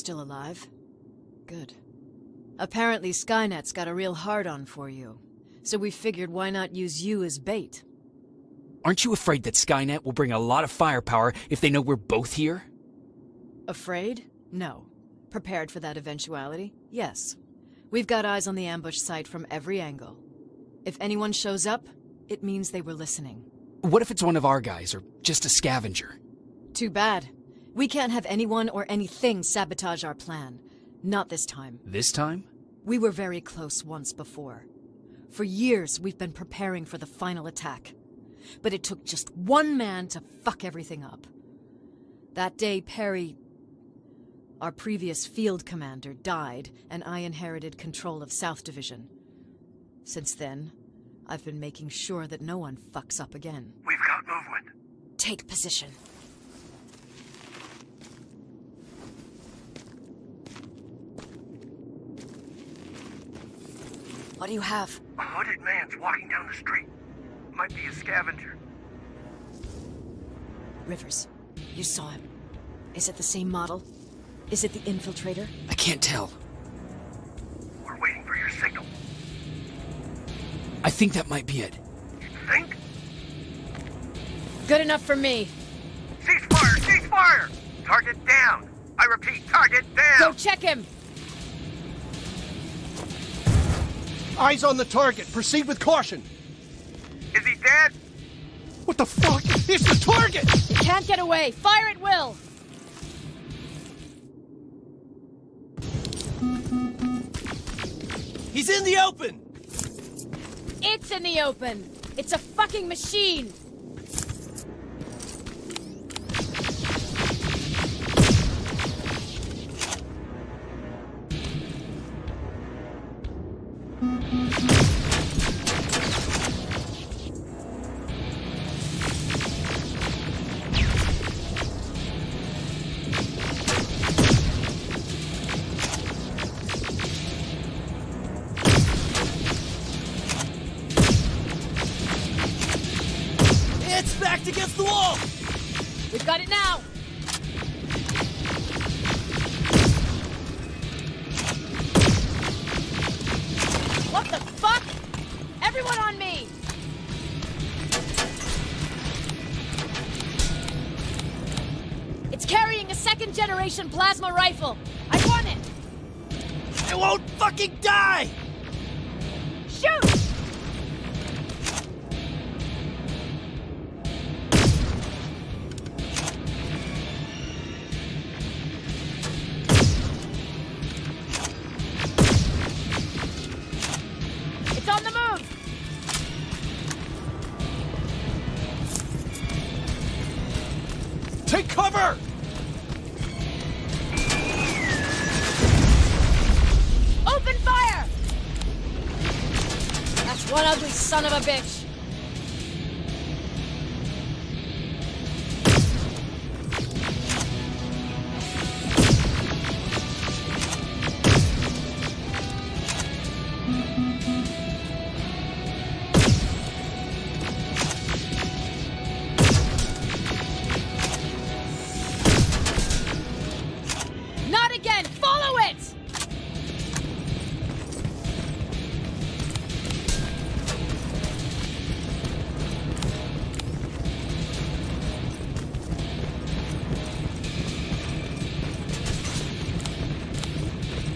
still alive. Good. Apparently Skynet's got a real hard-on for you. So we figured why not use you as bait? Aren't you afraid that Skynet will bring a lot of firepower if they know we're both here? Afraid? No. Prepared for that eventuality? Yes. We've got eyes on the ambush site from every angle. If anyone shows up, it means they were listening. What if it's one of our guys, or just a scavenger? Too bad. We can't have anyone or anything sabotage our plan. Not this time. This time? We were very close once before. For years, we've been preparing for the final attack. But it took just one man to fuck everything up. That day, Perry, our previous field commander, died, and I inherited control of South Division. Since then, I've been making sure that no one fucks up again. We've got movement. Take position. What do you have? A hooded man's walking down the street. Might be a scavenger. Rivers, you saw him. Is it the same model? Is it the infiltrator? I can't tell. We're waiting for your signal. I think that might be it. You think? Good enough for me. Cease fire! Cease fire! Target down! I repeat, target down! Go check him! Eyes on the target. Proceed with caution. Is he dead? What the fuck? It's the target! You can't get away. Fire at will! He's in the open! It's in the open! It's a fucking machine! It's backed against the wall! We've got it now! What the fuck? Everyone on me! It's carrying a second-generation plasma rifle! I want it! I won't fucking die! Shoot! It's on the move! Take cover! Open fire! That's one ugly son of a bitch! Not again! Follow it!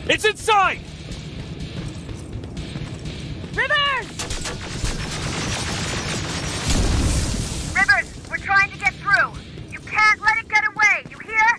It's inside! Rivers! Rivers, we're trying to get through. You can't let it get away, you hear?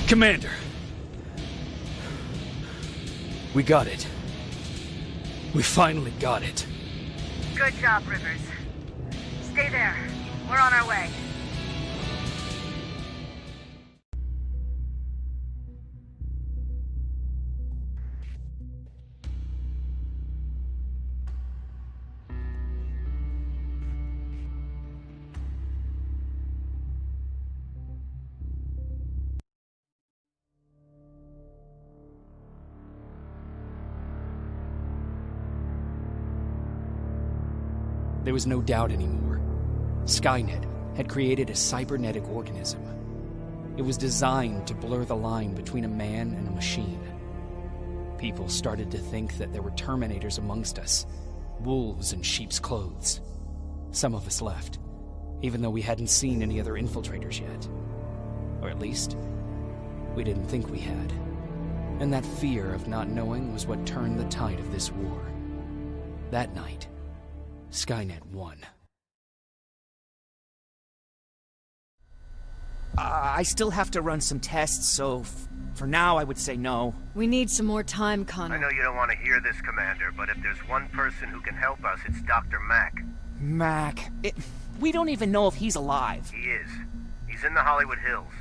Commander! We got it. We finally got it. Good job, Rivers. Stay there. We're on our way. There was no doubt anymore. Skynet had created a cybernetic organism. It was designed to blur the line between a man and a machine. People started to think that there were Terminators amongst us, wolves in sheep's clothes. Some of us left, even though we hadn't seen any other infiltrators yet. Or at least, we didn't think we had. And that fear of not knowing was what turned the tide of this war. That night, Skynet won. I still have to run some tests, so for now I would say no. We need some more time, I Connor. know you don't want to hear this, Commander, but if there's one person who can help us, it's Dr. Mack. Mac, we don't even know if he's alive. He is. He's in the Hollywood Hills.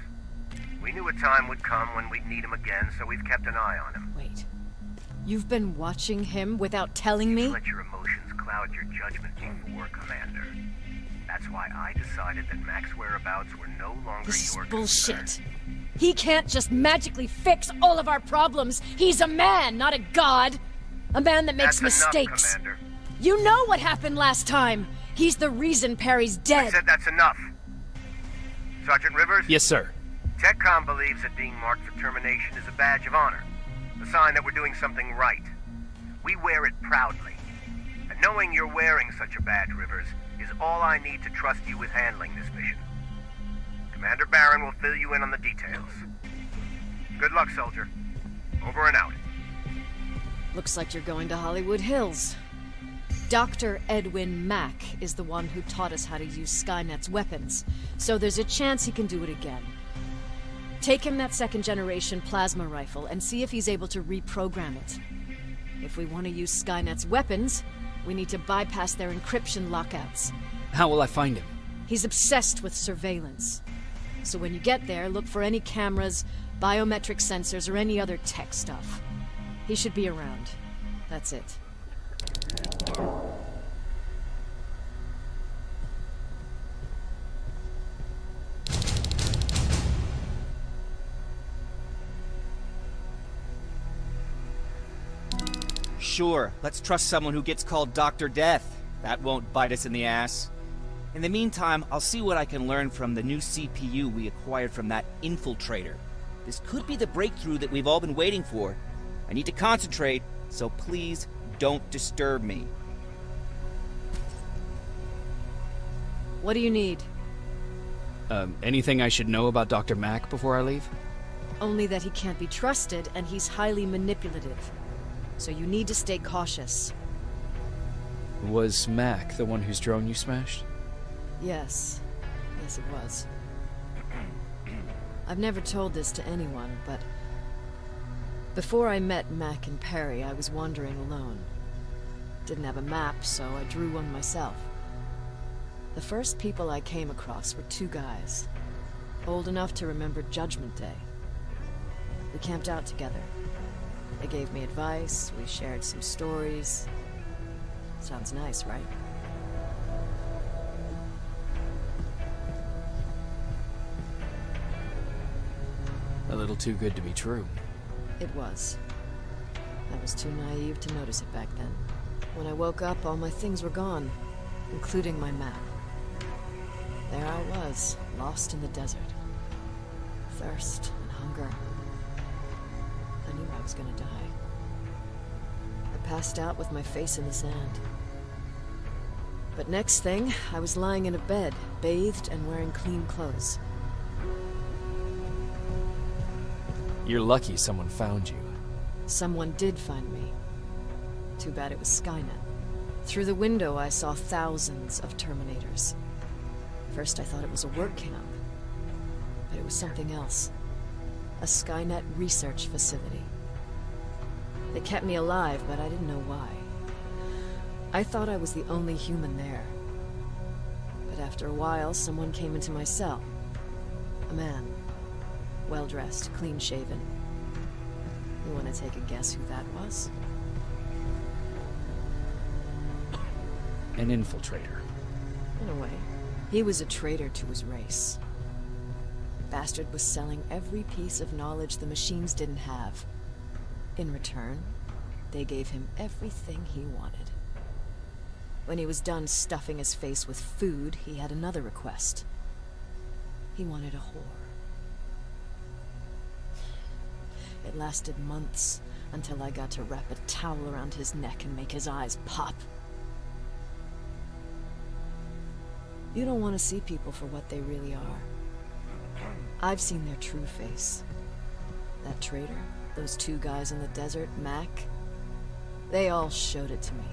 We knew a time would come when we'd need him again, so we've kept an eye on him. Wait. You've been watching him without telling me? Let your emotions cloud your judgment before, Commander. That's why I decided that Mack's whereabouts were no longer This is your bullshit. concern. He can't just magically fix all of our problems. He's a man, not a god. A man that makes That's mistakes. enough, Commander. You know what happened last time. He's the reason Perry's I dead. said that's enough. Sergeant Rivers? Yes, sir. TechCom believes that being marked for termination is a badge of honor, a sign that we're doing something right. We wear it proudly. And knowing you're wearing such a badge, Rivers, is all I need to trust you with handling this mission. Commander Barron will fill you in on the details. Good luck, soldier. Over and out. Looks like you're going to Hollywood Hills. Dr. Edwin Mack is the one who taught us how to use Skynet's weapons, so there's a chance he can do it again. Take him that second-generation plasma rifle and see if he's able to reprogram it. If we want to use Skynet's weapons, we need to bypass their encryption lockouts. How will I find him? He's obsessed with surveillance. So when you get there, look for any cameras, biometric sensors, or any other tech stuff. He should be around. That's it. Sure, let's trust someone who gets called Dr. Death. That won't bite us in the ass. In the meantime, I'll see what I can learn from the new CPU we acquired from that infiltrator. This could be the breakthrough that we've all been waiting for. I need to concentrate, so please don't disturb me. What do you need? Anything I should know about Dr. Mack before I leave? Only that he can't be trusted and he's highly manipulative. So you need to stay cautious. Was Mack the one whose drone you smashed? Yes. Yes, it was. I've never told this to anyone, but before I met Mack and Perry, I was wandering alone. Didn't have a map, so I drew one myself. The first people I came across were two guys, old enough to remember Judgment Day. We camped out together. They gave me advice, we shared some stories. Sounds nice, right? A little too good to be true. It was. I was too naive to notice it back then. When I woke up, all my things were gone, including my map. There I was, lost in the desert. Thirst and hunger. I knew I was gonna die. I passed out with my face in the sand. But next thing, I was lying in a bed, bathed and wearing clean clothes. You're lucky someone found you. Someone did find me. Too bad it was Skynet. Through the window, I saw thousands of Terminators. First, I thought it was a work camp, but it was something else. A Skynet research facility. They kept me alive, but I didn't know why. I thought I was the only human there. But after a while, someone came into my cell. A man. Well-dressed, clean-shaven. You want to take a guess who that was? An infiltrator. In a way. He was a traitor to his race. Bastard was selling every piece of knowledge the machines didn't have. In return, they gave him everything he wanted. When he was done stuffing his face with food, he had another request. He wanted a whore. It lasted months, until I got to wrap a towel around his neck and make his eyes pop. You don't want to see people for what they really are. I've seen their true face. That traitor, those two guys in the desert, Mac, they all showed it to me.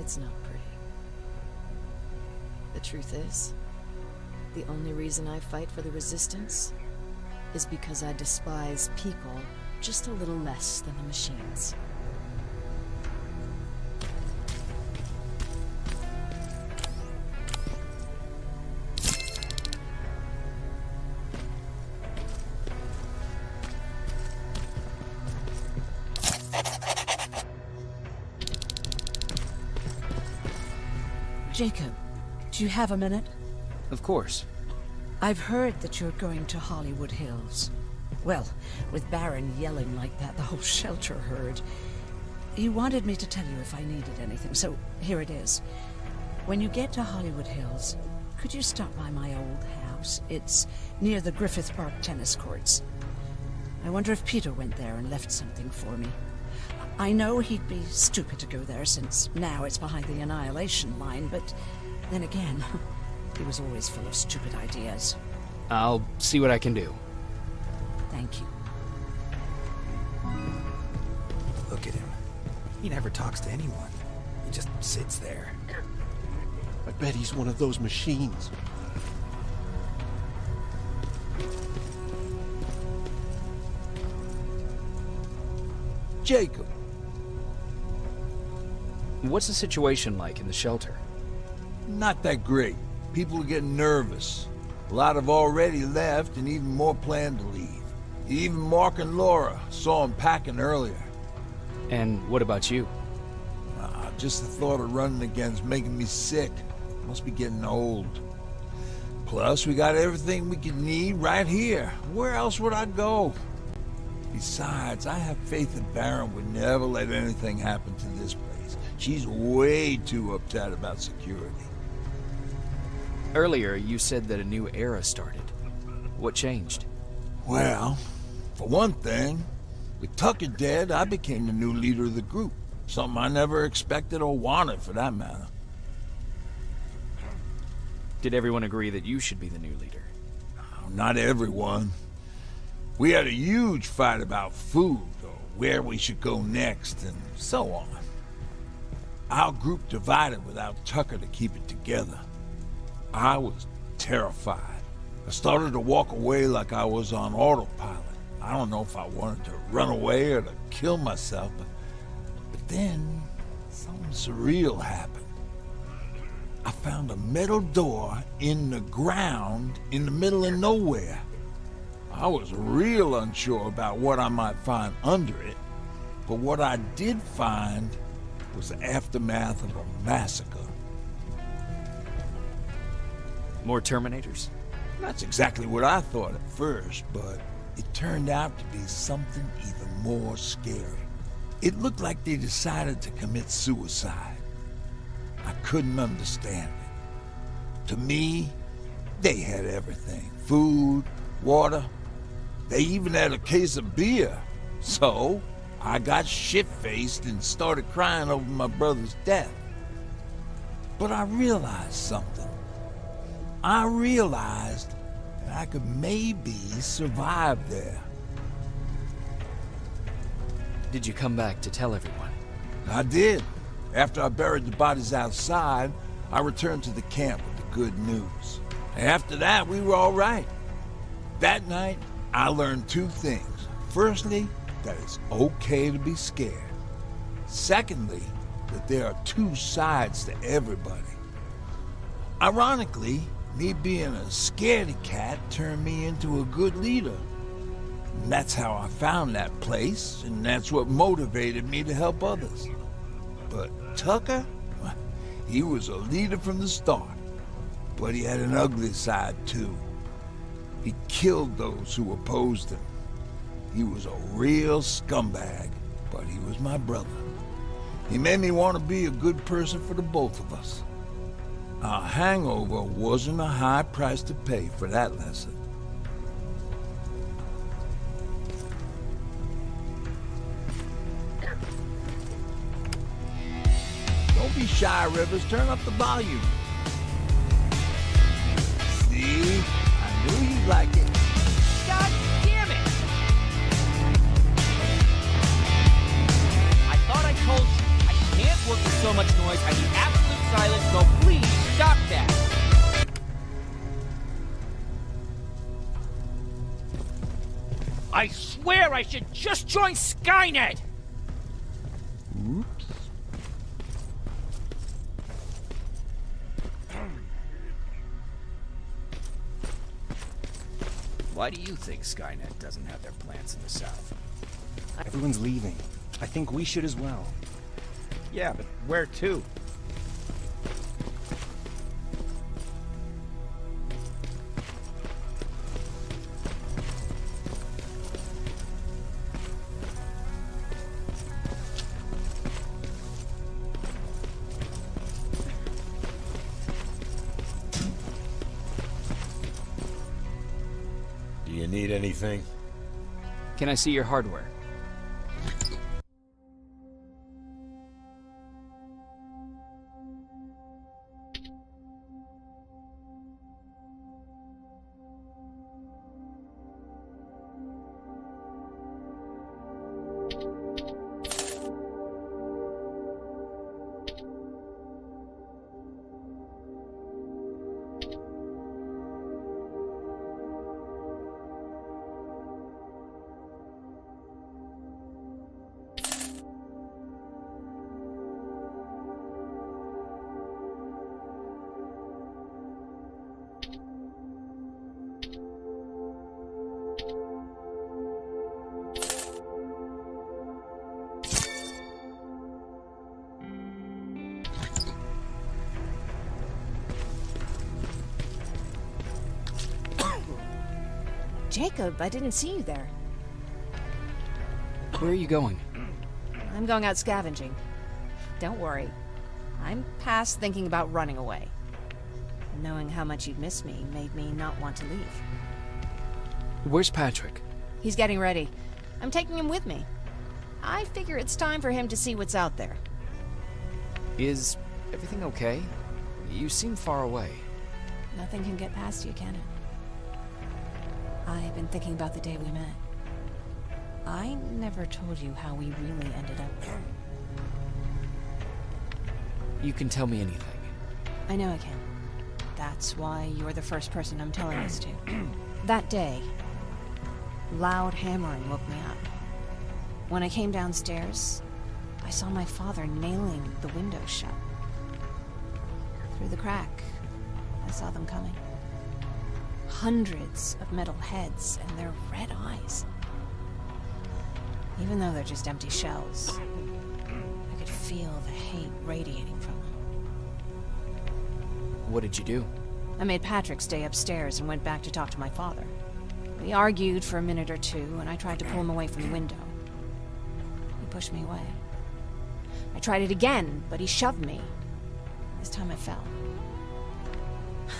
It's not pretty. The truth is, the only reason I fight for the Resistance is because I despise people just a little less than the machines. Jacob, do you have a minute? Of course. I've heard that you're going to Hollywood Hills. Well, with Baron yelling like that, the whole shelter heard. He wanted me to tell you if I needed anything, so here it is. When you get to Hollywood Hills, could you stop by my old house? It's near the Griffith Park tennis courts. I wonder if Peter went there and left something for me. I know he'd be stupid to go there, since now it's behind the Annihilation Line, but then again, he was always full of stupid ideas. I'll see what I can do. Thank you. Look at him. He never talks to anyone. He just sits there. I bet he's one of those machines. Jacob. What's the situation like in the shelter? Not that great. People are getting nervous. A lot have already left, and even more plan to leave. Even Mark and Laura saw him packing earlier. And what about you? Just the thought of running again's making me sick. Must be getting old. Plus, we got everything we can need right here. Where else would I go? Besides, I have faith that Baron would never let anything happen to this place. She's way too uptight about security. Earlier, you said that a new era started. What changed? Well, for one thing, with Tucker dead, I became the new leader of the group. Something I never expected or wanted, for that matter. Did everyone agree that you should be the new leader? Not everyone. We had a huge fight about food, or where we should go next, and so on. Our group divided without Tucker to keep it together. I was terrified. I started to walk away like I was on autopilot. I don't know if I wanted to run away or to kill myself, but then something surreal happened. I found a metal door in the ground in the middle of nowhere. I was real unsure about what I might find under it, but what I did find was the aftermath of a massacre. More Terminators? That's exactly what I thought at first, but it turned out to be something even more scary. It looked like they decided to commit suicide. I couldn't understand it. To me, they had everything. Food, water. They even had a case of beer. So, I got shit-faced and started crying over my brother's death. But I realized something. I realized that I could maybe survive there. Did you come back to tell everyone? I did. After I buried the bodies outside, I returned to the camp with the good news. After that, we were all right. That night, I learned two things. Firstly, that it's okay to be scared. Secondly, that there are two sides to everybody. Ironically, me being a scaredy cat turned me into a good leader. And that's how I found that place, and that's what motivated me to help others. But Tucker, well, he was a leader from the start, but he had an ugly side too. He killed those who opposed him. He was a real scumbag, but he was my brother. He made me want to be a good person for the both of us. Our hangover wasn't a high price to pay for that lesson. Don't be shy, Rivers. Turn up the volume. See? I knew you'd like it. God damn it! I thought I told you, I can't work with so much noise. I need absolute silence, so please stop that! I swear I should just join Skynet! Oops. Why do you think Skynet doesn't have their plants in the South? Everyone's leaving. I think we should as well. Yeah, but where to? Do you need anything? Can I see your hardware? Jacob, I didn't see you there. Where are you going? I'm going out scavenging. Don't worry. I'm past thinking about running away. Knowing how much you'd miss me made me not want to leave. Where's Patrick? He's getting ready. I'm taking him with me. I figure it's time for him to see what's out there. Is everything okay? You seem far away. Nothing can get past you, can it? I've been thinking about the day we met. I never told you how we really ended up there. You can tell me anything. I know I can. That's why you're the first person I'm telling this to. That day, loud hammering woke me up. When I came downstairs, I saw my father nailing the window shut. Through the crack, I saw them coming. Hundreds of metal heads and their red eyes. Even though they're just empty shells, I could feel the hate radiating from them. What did you do? I made Patrick stay upstairs and went back to talk to my father. We argued for a minute or two, and I tried to pull him away from the window. He pushed me away. I tried it again, but he shoved me. This time I fell.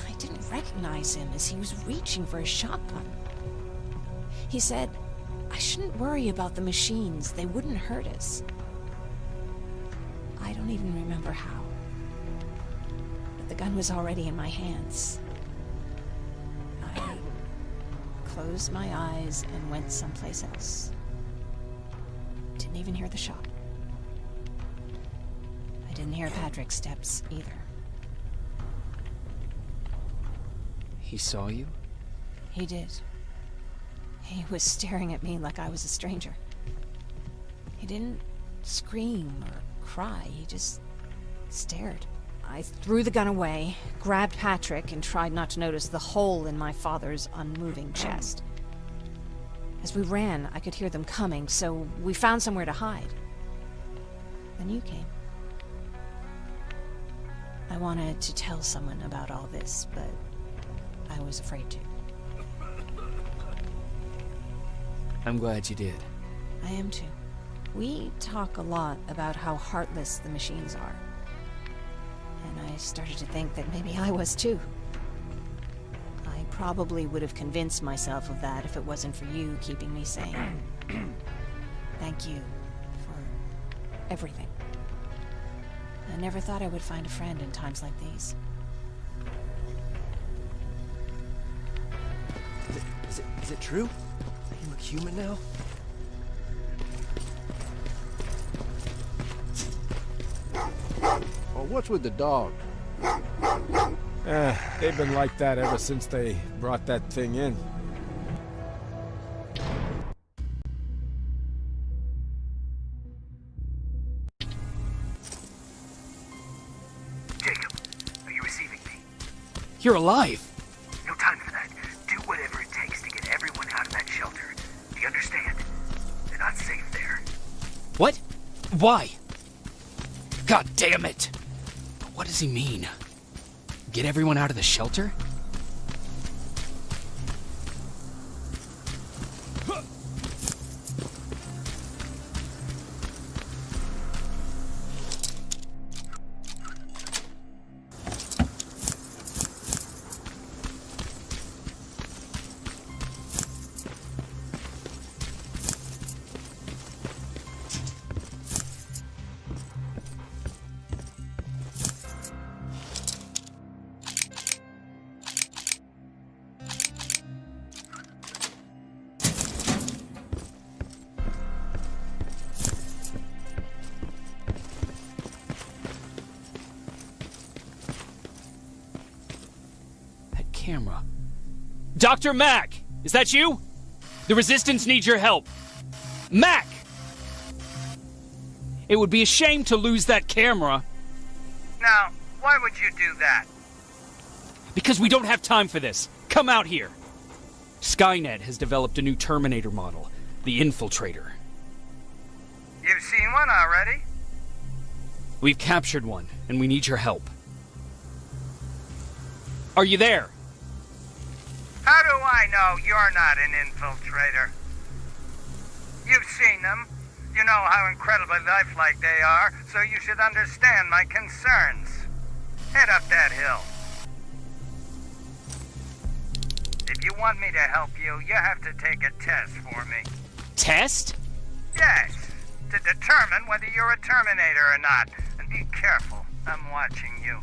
I didn't recognize him as he was reaching for his shotgun. He said, I shouldn't worry about the machines. They wouldn't hurt us. I don't even remember how. But the gun was already in my hands. I closed my eyes and went someplace else. Didn't even hear the shot. I didn't hear Patrick's steps either. He saw you? He did. He was staring at me like I was a stranger. He didn't scream or cry, he just stared. I threw the gun away, grabbed Patrick, and tried not to notice the hole in my father's unmoving chest. As we ran, I could hear them coming, so we found somewhere to hide. Then you came. I wanted to tell someone about all this, but I was afraid to. I'm glad you did. I am too. We talk a lot about how heartless the machines are. And I started to think that maybe I was too. I probably would have convinced myself of that if it wasn't for you keeping me sane. Thank you for everything. I never thought I would find a friend in times like these. Is it true? You look human now? Well, what's with the dog? They've been like that ever since they brought that thing in. Jacob, are you receiving me? You're alive! No time for that. Do whatever it takes to get everyone out of that shelter. Do you understand? They're not safe there. What? Why? God damn it! What does he mean? Get everyone out of the shelter? Camera. Dr. Mack! Is that you? The Resistance needs your help. Mack! It would be a shame to lose that camera. Now, why would you do that? Because we don't have time for this. Come out here. Skynet has developed a new Terminator model, the Infiltrator. You've seen one already? We've captured one, and we need your help. Are you there? How do I know you're not an infiltrator? You've seen them. You know how incredibly lifelike they are, so you should understand my concerns. Head up that hill. If you want me to help you, you have to take a test for me. Test? Yes, to determine whether you're a Terminator or not. And be careful, I'm watching you.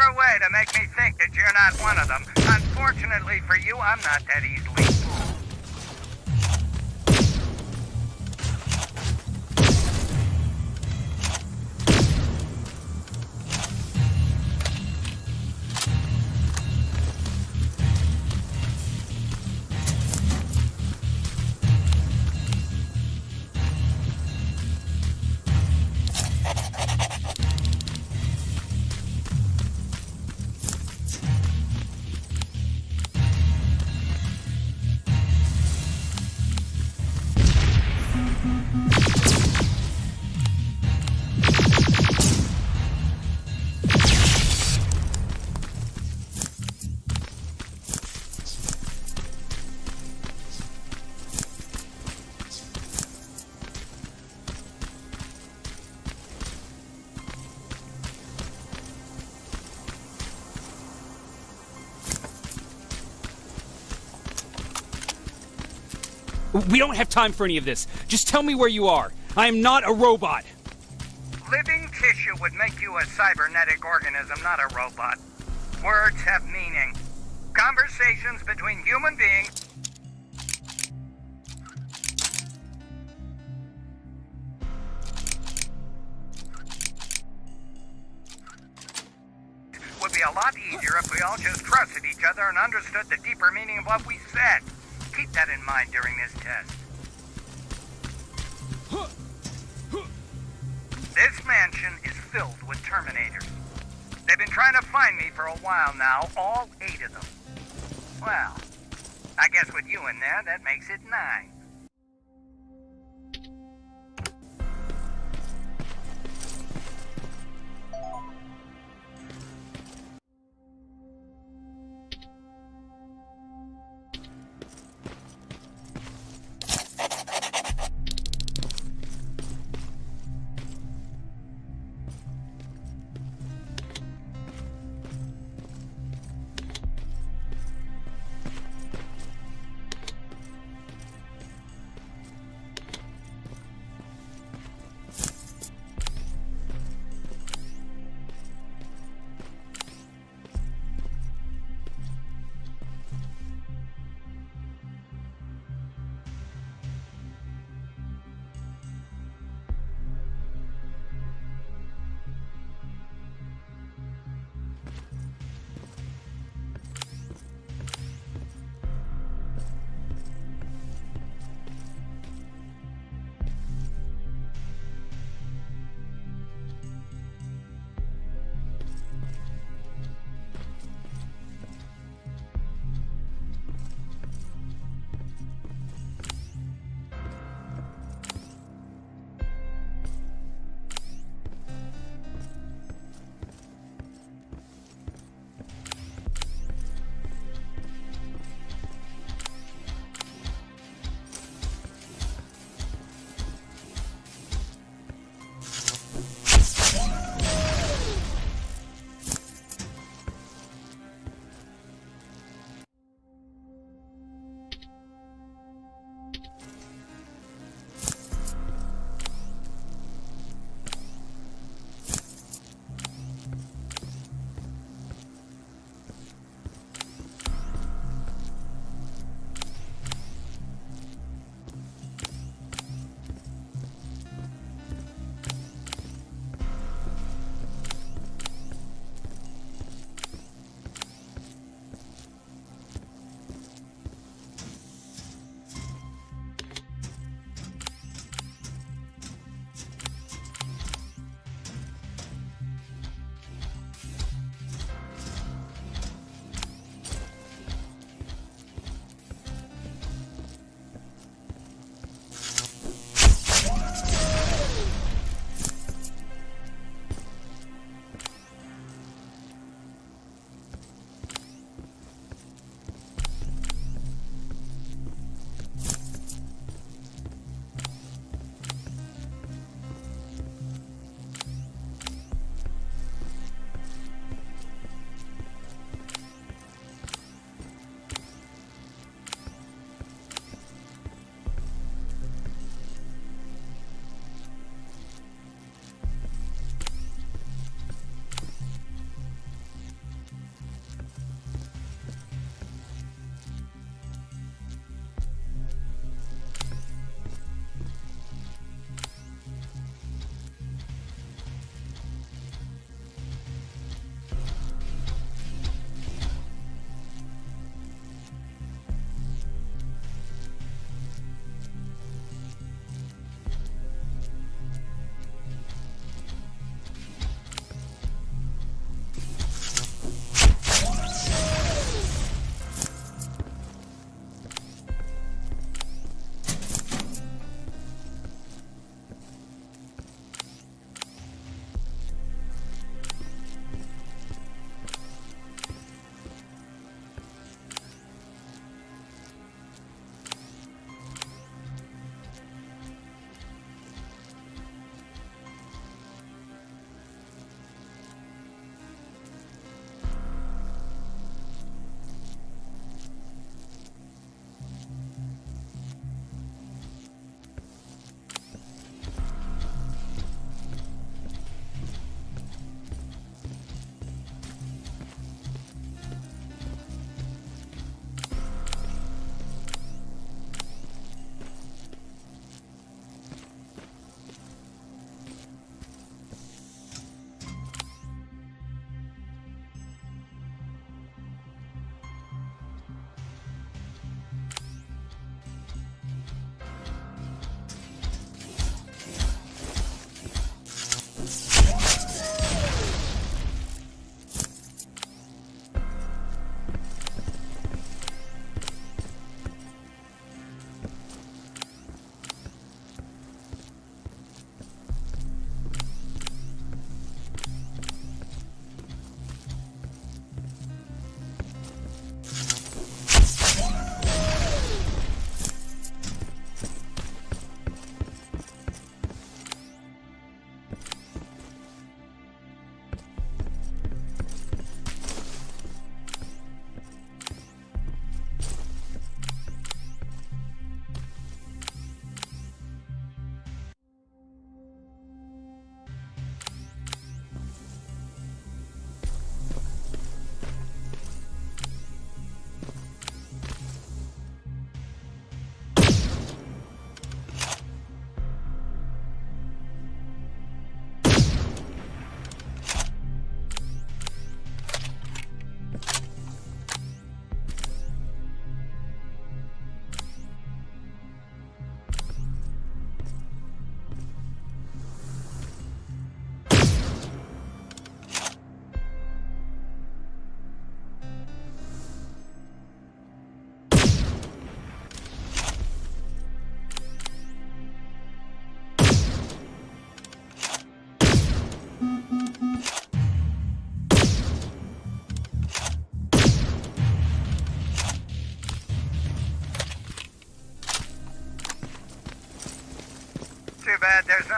clever way to make me think that you're not one of them. Unfortunately for you, I'm not that easily fooled. We don't have time for any of this. Just tell me where you are. I am not a robot. Living tissue would make you a cybernetic organism, not a robot. Words have meaning. Conversations between human beings would be a lot easier if we all just trusted each other and understood the deeper meaning of what we said. Keep that in mind during this test. This mansion is filled with Terminators. They've been trying to find me for a while now, all 8 of them. Well, I guess with you in there, that makes it 9.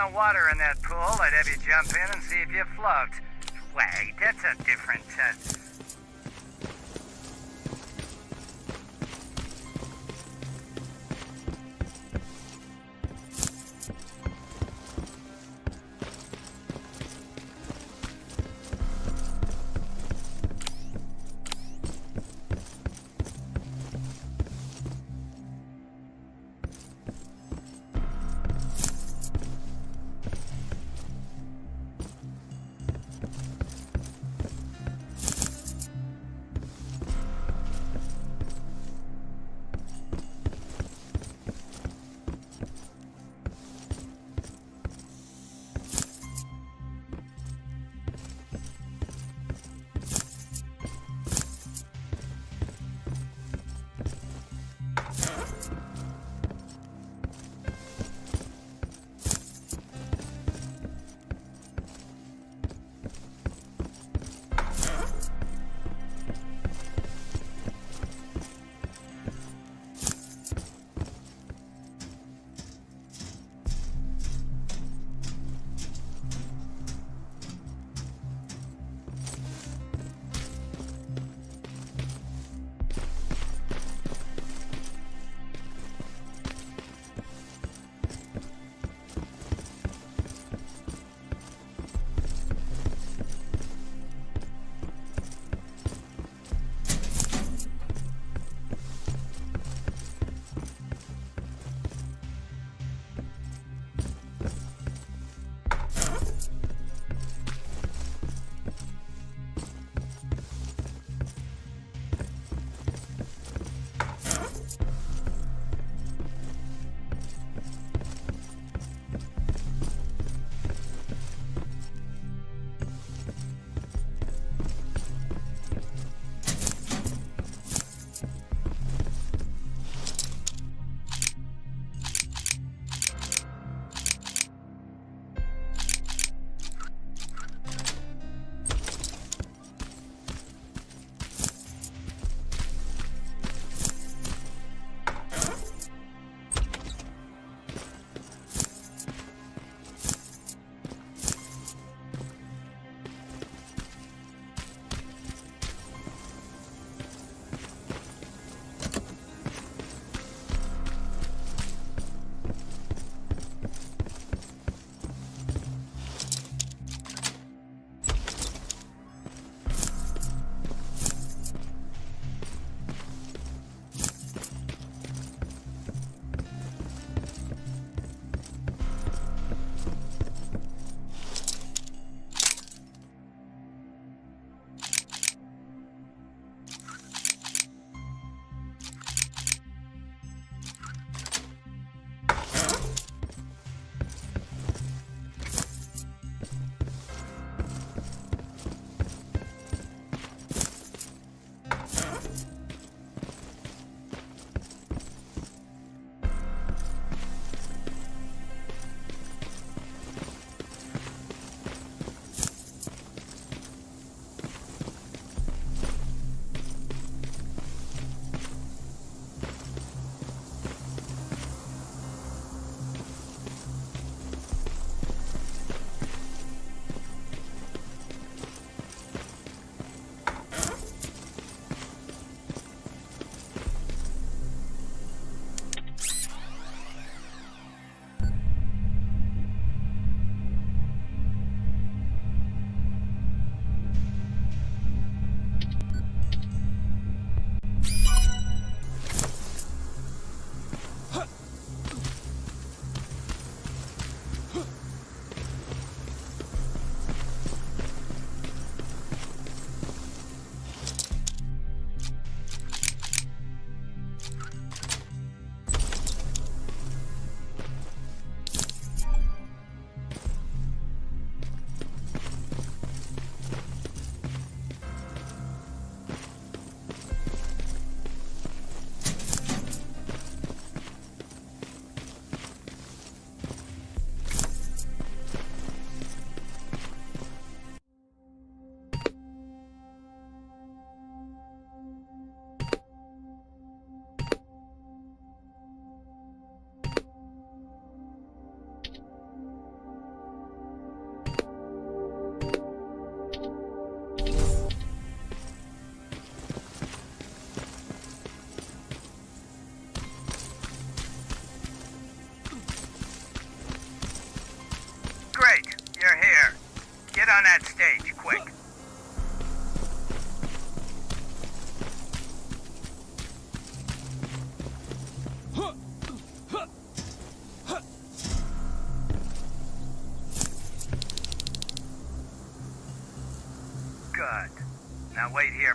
found water in that pool, I'd have you jump in and see if you float. Wait, that's a different,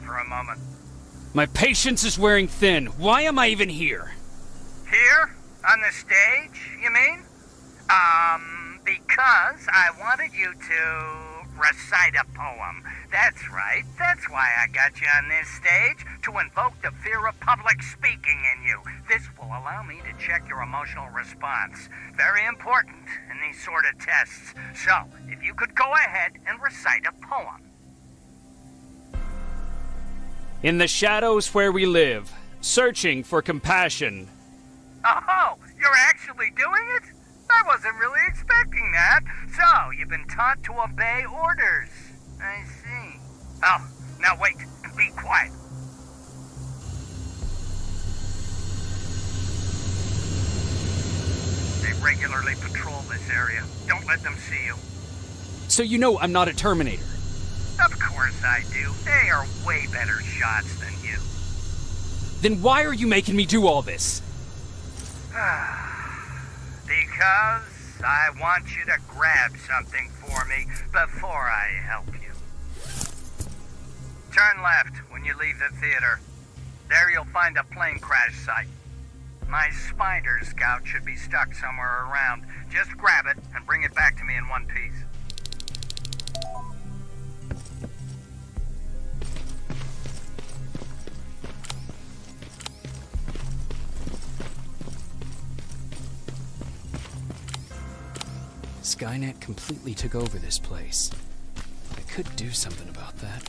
for a moment. My patience is wearing thin. Why am I even here? Here? On the stage, you mean? Because I wanted you to recite a poem. That's right. That's why I got you on this stage, to invoke the fear of public speaking in you. This will allow me to check your emotional response. Very important in these sort of tests. So, if you could go ahead and recite a poem. In the shadows where we live, searching for compassion. Oh, you're actually doing it? I wasn't really expecting that. So, you've been taught to obey orders. I see. Oh, now wait and be quiet. They regularly patrol this area. Don't let them see you. So you know I'm not a Terminator. Of course I do. They are way better shots than you. Then why are you making me do all this? Because I want you to grab something for me before I help you. Turn left when you leave the theater. There you'll find a plane crash site. My spider scout should be stuck somewhere around. Just grab it and bring it back to me in one piece. Skynet completely took over this place. I could do something about that.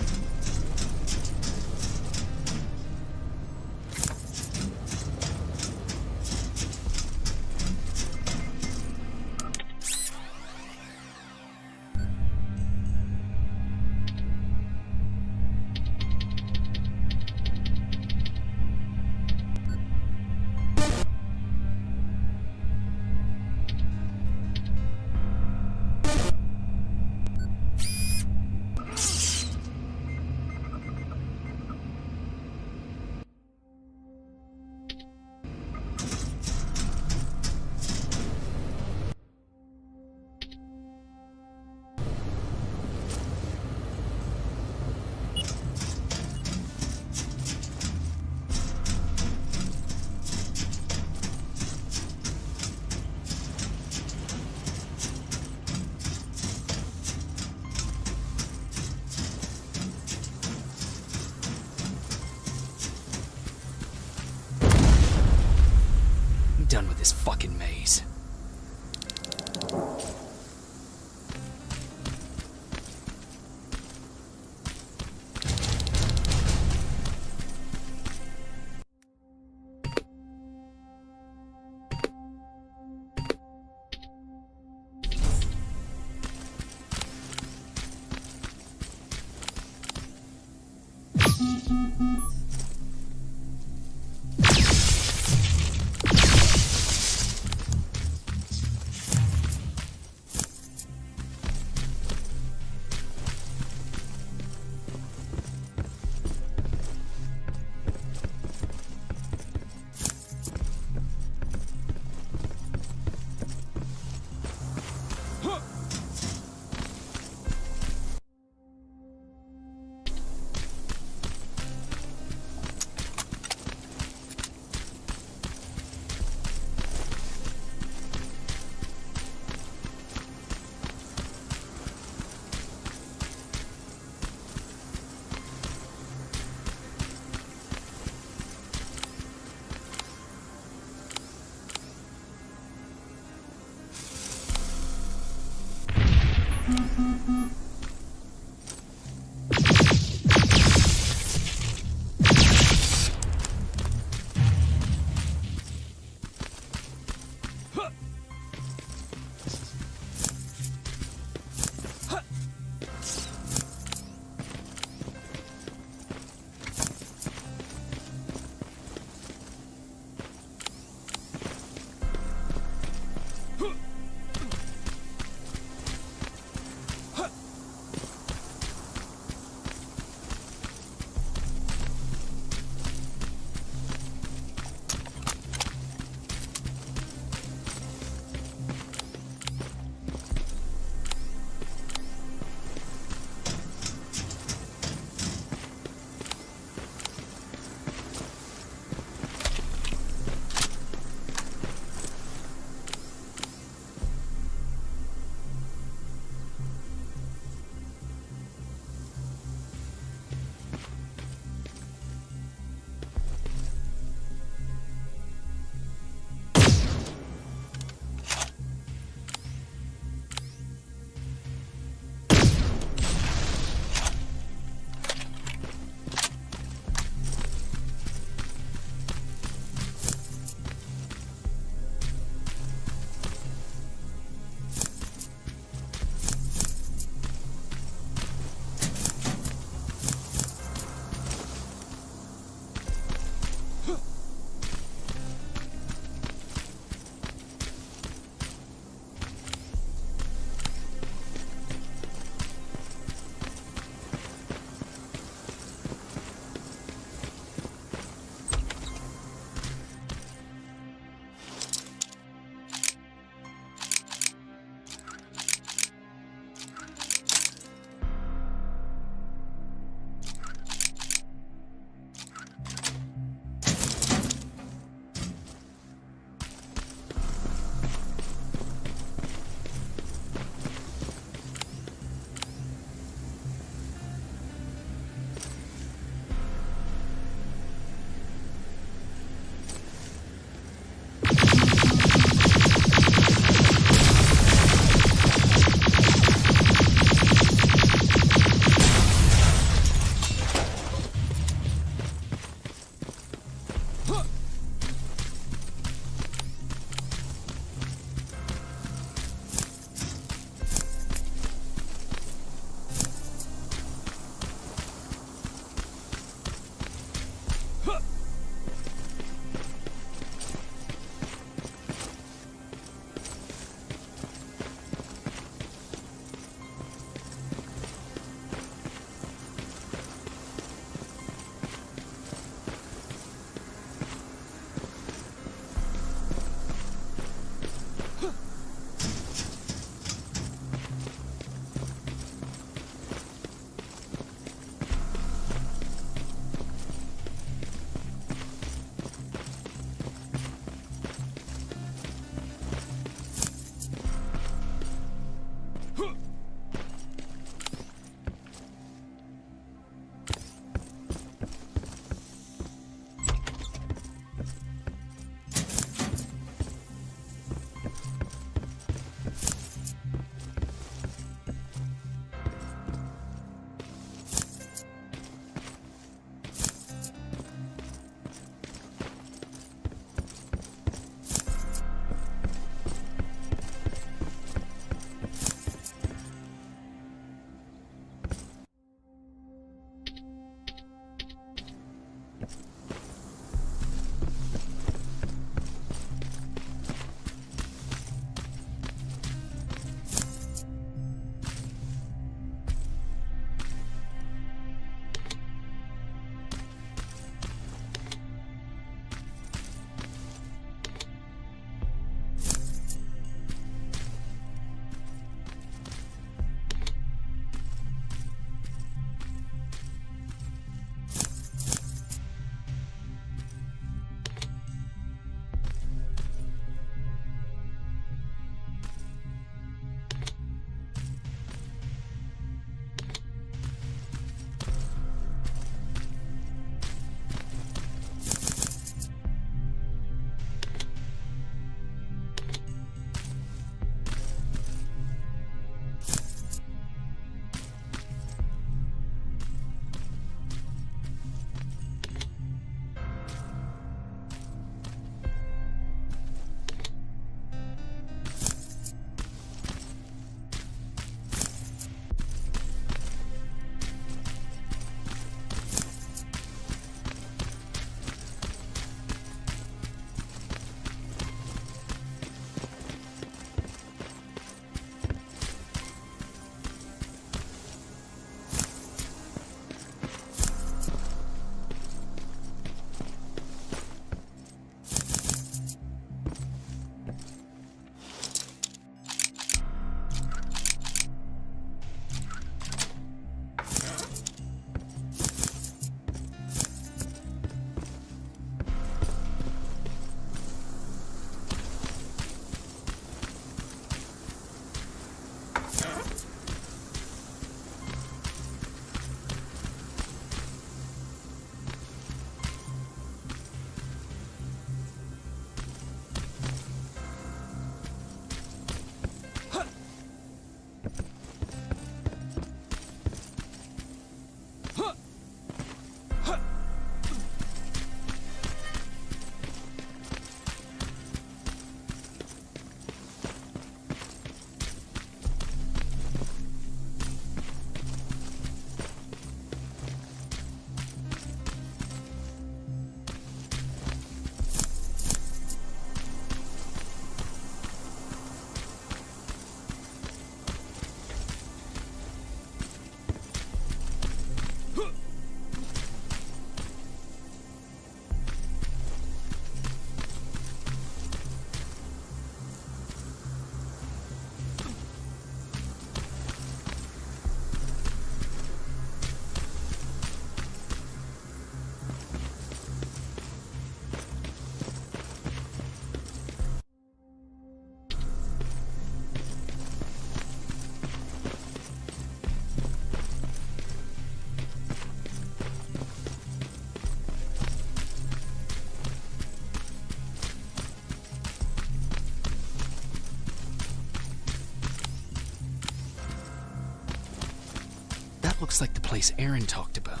That looks like the place Aaron talked about.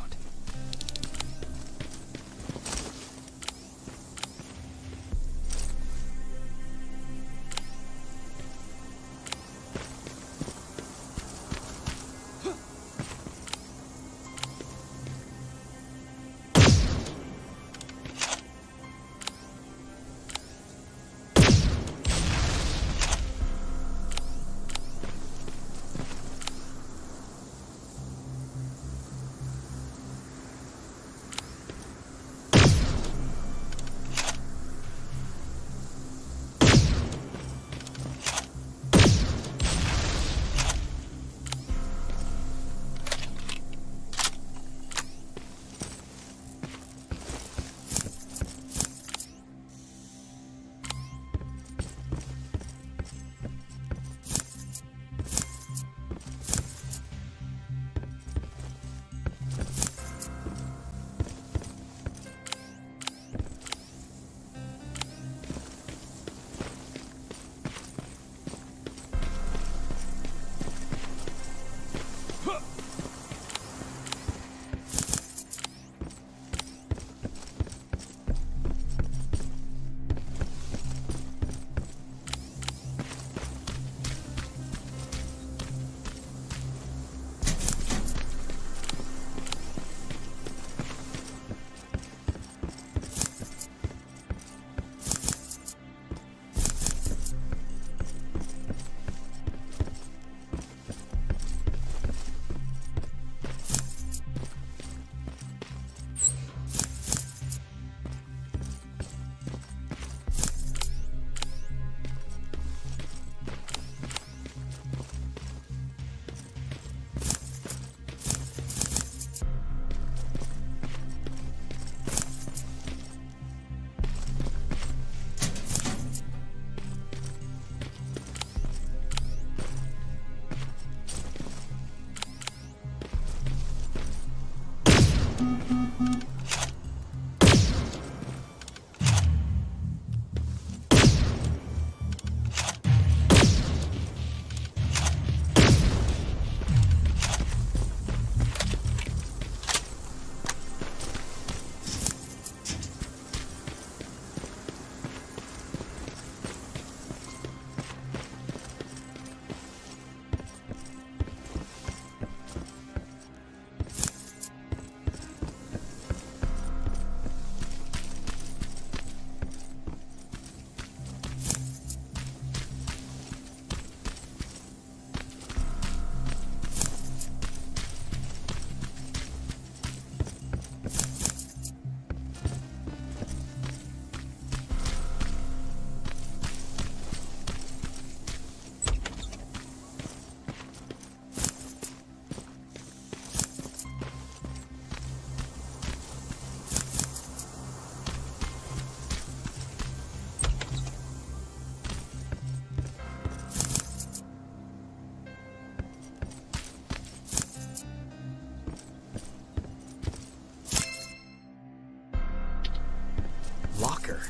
Locker?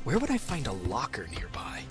Where would I find a locker nearby?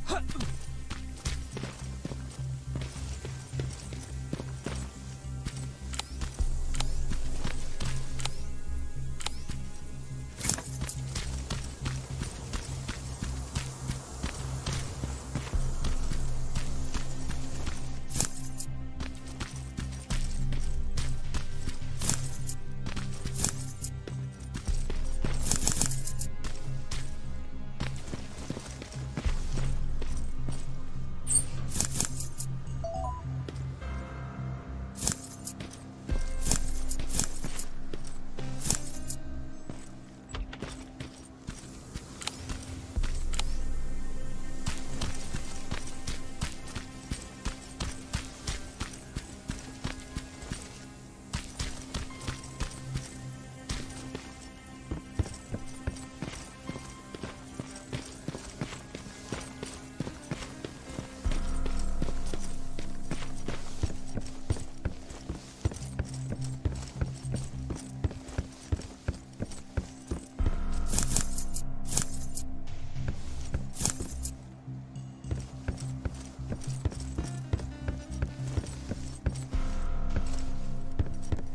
Huh.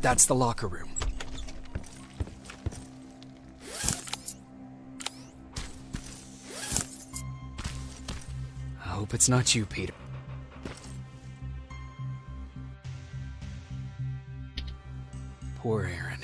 That's the locker room. I hope it's not you, Peter. Poor Aaron.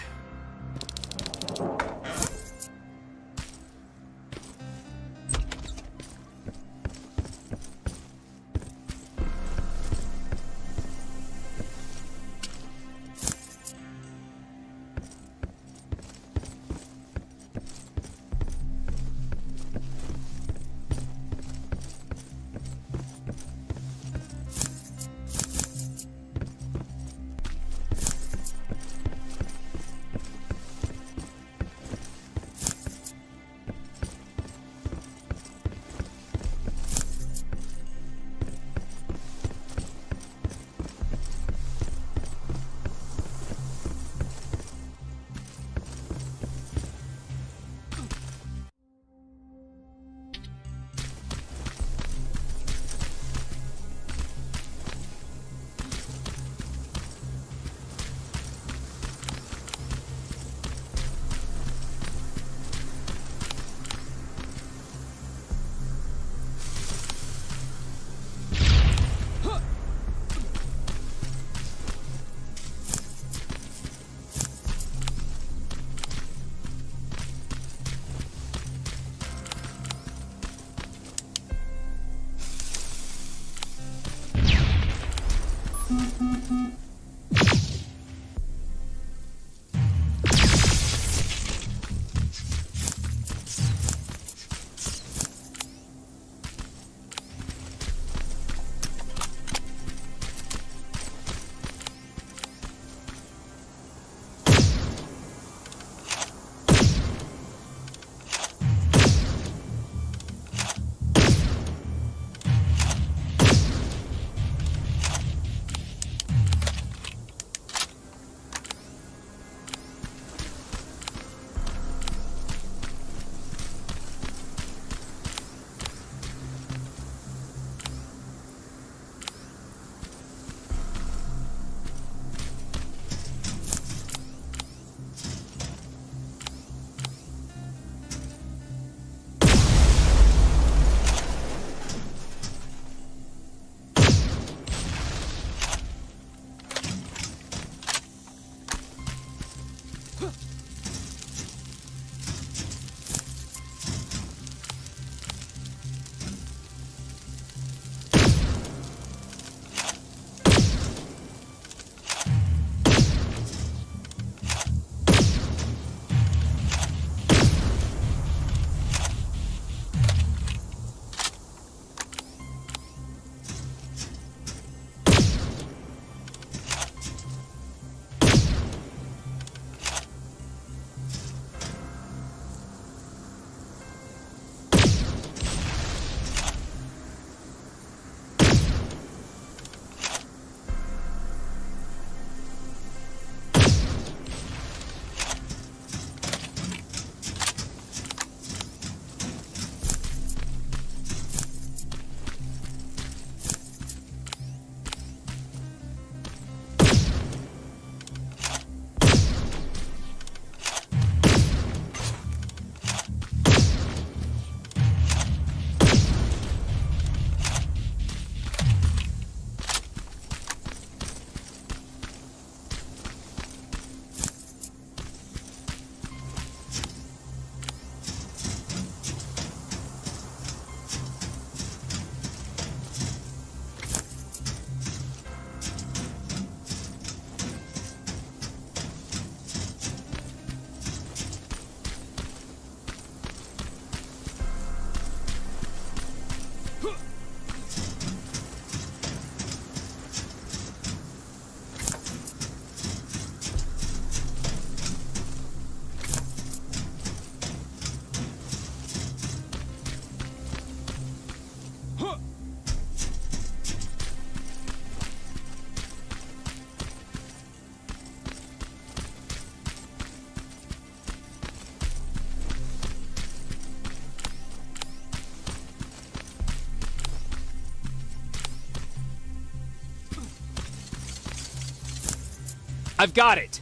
I've got it!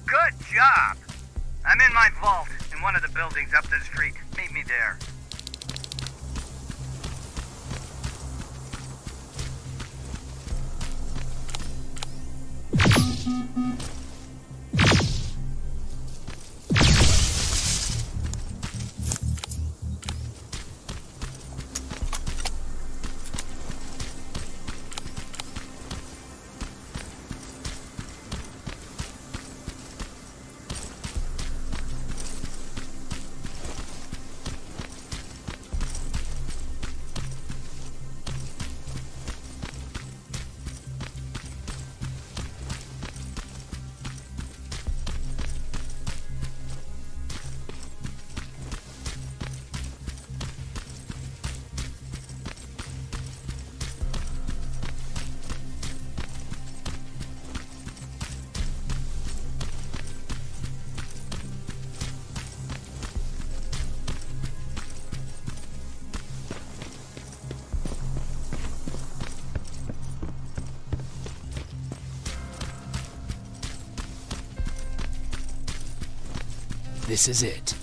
Good job! I'm in my vault, in one of the buildings up the street. Meet me there. This is it.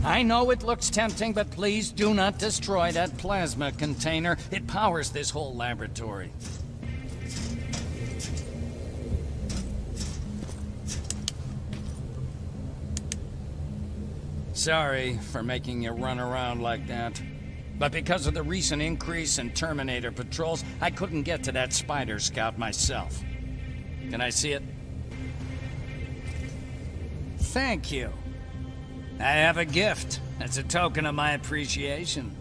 I know it looks tempting, but please do not destroy that plasma container. It powers this whole laboratory. Sorry for making you run around like that. But because of the recent increase in Terminator patrols, I couldn't get to that spider scout myself. Can I see it? Thank you. I have a gift as a token of my appreciation.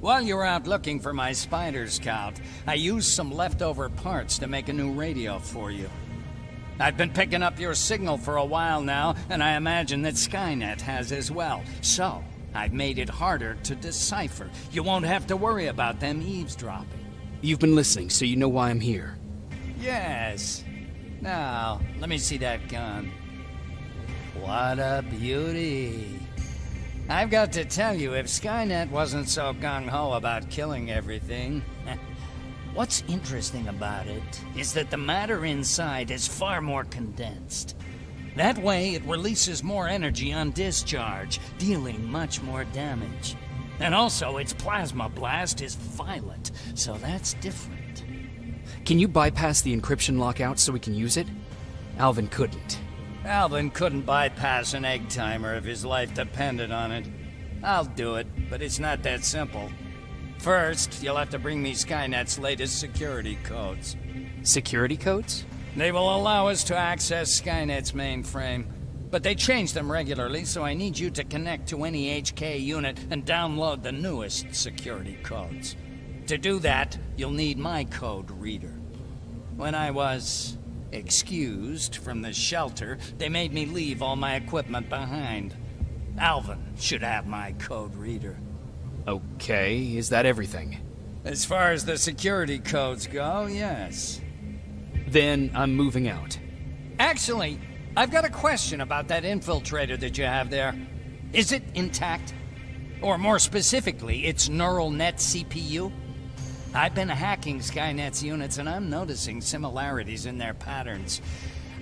While you were out looking for my spider scout, I used some leftover parts to make a new radio for you. I've been picking up your signal for a while now, and I imagine that Skynet has as well. So, I've made it harder to decipher. You won't have to worry about them eavesdropping. You've been listening, so you know why I'm here. Yes. Now, let me see that gun. What a beauty. I've got to tell you, if Skynet wasn't so gung-ho about killing everything... What's interesting about it is that the matter inside is far more condensed. That way, it releases more energy on discharge, dealing much more damage. And also, its plasma blast is violent, so that's different. Can you bypass the encryption lockout so we can use it? Alvin couldn't. Alvin couldn't bypass an egg timer if his life depended on it. I'll do it, but it's not that simple. First, you'll have to bring me Skynet's latest security codes. Security codes? They will allow us to access Skynet's mainframe, but they change them regularly, so I need you to connect to any HK unit and download the newest security codes. To do that, you'll need my code reader. When I was excused from the shelter, they made me leave all my equipment behind. Alvin should have my code reader. Okay, is that everything? As far as the security codes go, yes. Then I'm moving out. Actually, I've got a question about that infiltrator that you have there. Is it intact? Or more specifically, its neural net CPU? I've been hacking Skynet's units and I'm noticing similarities in their patterns.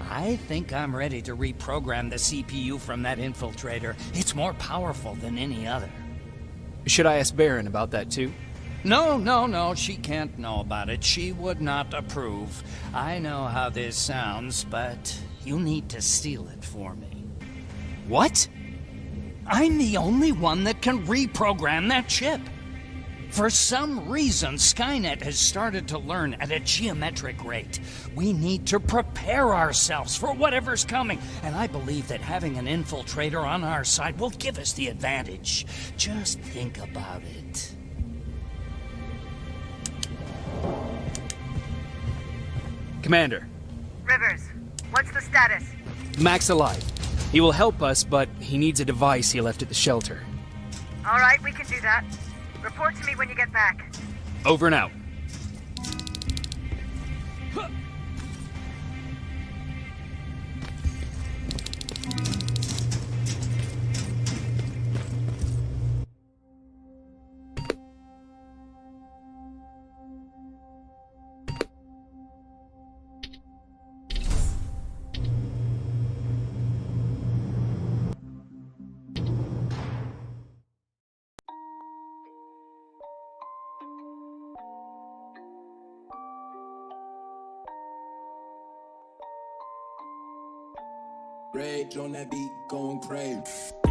I think I'm ready to reprogram the CPU from that infiltrator. It's more powerful than any other. Should I ask Baron about that too? No, she can't know about it. She would not approve. I know how this sounds, but you need to steal it for me. What? I'm the only one that can reprogram that chip. For some reason, Skynet has started to learn at a geometric rate. We need to prepare ourselves for whatever's coming, and I believe that having an infiltrator on our side will give us the advantage. Just think about it. Commander. Rivers, what's the status? Mac's alive. He will help us, but he needs a device he left at the shelter. All right, we can do that. Report to me when you get back. Over and out. rage on that beat, going crazy.